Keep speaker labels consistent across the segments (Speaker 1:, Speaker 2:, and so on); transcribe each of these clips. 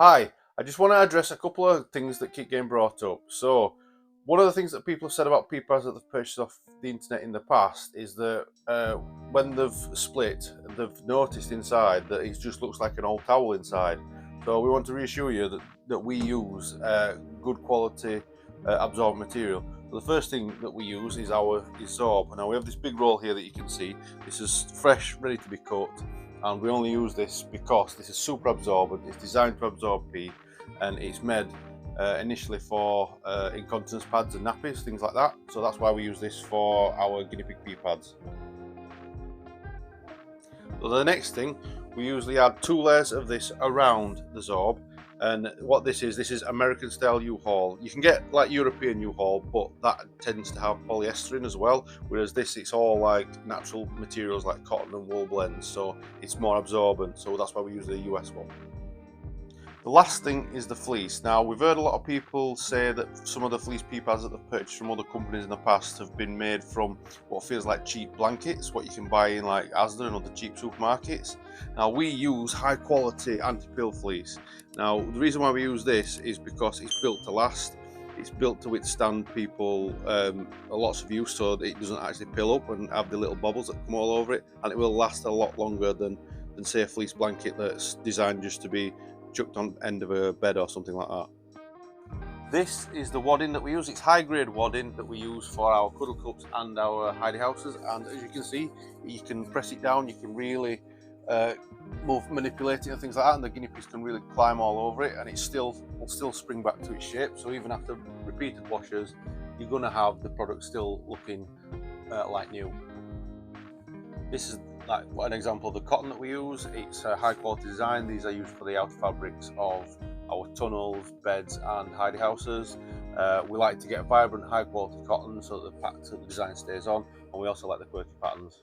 Speaker 1: Hi, I just want to address a couple of things that keep getting brought up. So, one of the things that people have said about peepads that they've purchased off the internet in the past is that when they've split, they've noticed inside that it just looks like an old towel inside. So, we want to reassure you that we use good quality absorbent material. So the first thing that we use is our Zorb. Now we have this big roll here that you can see. This is fresh, ready to be cut, and we only use this because this is super absorbent. It's designed to absorb pee, and it's made initially for incontinence pads and nappies, things like that. So that's why we use this for our guinea pig pee pads. So the next thing, we usually add 2 layers of this around the Zorb. And what this is American style U-Haul. You can get like European U-Haul, but that tends to have polyester in as well, whereas this, it's all like natural materials like cotton and wool blends, so it's more absorbent, so that's why we use the US one. The last thing is the fleece. Now, we've heard a lot of people say that some of the fleece pee pads that they've purchased from other companies in the past have been made from what feels like cheap blankets, what you can buy in like Asda and other cheap supermarkets. Now, we use high quality anti-pill fleece. Now, the reason why we use this is because it's built to last. It's built to withstand people lots of use, so that it doesn't actually pill up and have the little bubbles that come all over it, and it will last a lot longer than say a fleece blanket that's designed just to be chucked on the end of a bed or something like that. This is the wadding that we use. It's high grade wadding that we use for our Cuddle cups and our Hidey houses, and as you can see, you can press it down, you can really manipulate it and things like that, and the guinea pigs can really climb all over it, and will still spring back to its shape. So even after repeated washes, you're going to have the product still looking like new. This is like an example of the cotton that we use. It's a high quality design. These are used for the outer fabrics of our tunnels, beds and Hidey houses. We like to get vibrant high quality cotton so that the design stays on, and we also like the quirky patterns.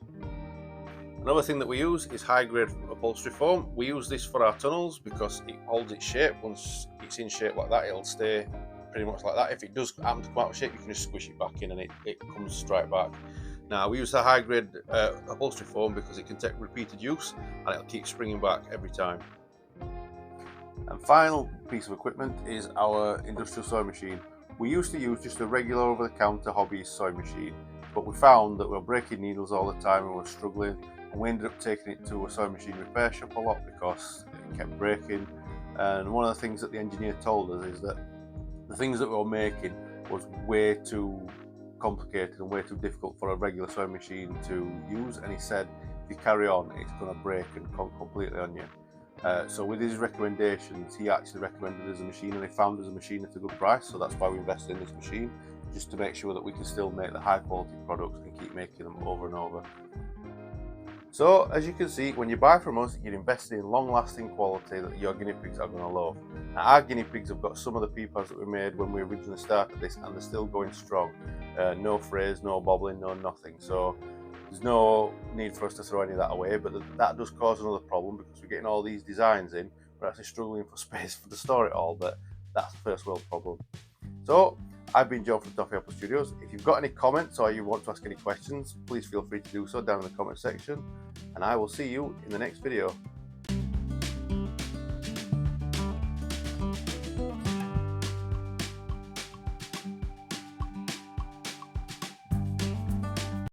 Speaker 1: Another thing that we use is high grade upholstery foam. We use this for our tunnels because it holds its shape. Once it's in shape like that, it'll stay pretty much like that. If it does happen to come out of shape, you can just squish it back in and it comes straight back. Now, we use the high grade upholstery foam because it can take repeated use and it'll keep springing back every time. And final piece of equipment is our industrial sewing machine. We used to use just a regular over-the-counter hobbyist sewing machine, but we found that we were breaking needles all the time and we were struggling, and we ended up taking it to a sewing machine repair shop a lot because it kept breaking. And one of the things that the engineer told us is that the things that we were making was way too complicated and way too difficult for a regular sewing machine to use, and he said if you carry on, it's going to break and completely on you. So with his recommendations, he actually recommended us a machine, and he found us a machine at a good price, so that's why we invested in this machine, just to make sure that we can still make the high quality products and keep making them over and over. So as you can see, when you buy from us, you're investing in long lasting quality that your guinea pigs are going to love. Now, our guinea pigs have got some of the pee pads that we made when we originally started this, and they're still going strong. No frays, no bobbling, no nothing. So there's no need for us to throw any of that away, but that does cause another problem because we're getting all these designs in, we're actually struggling for space to store it all, but that's a first world problem. So I've been John from Toffee Apple Studios. If you've got any comments or you want to ask any questions, please feel free to do so down in the comment section, and I will see you in the next video.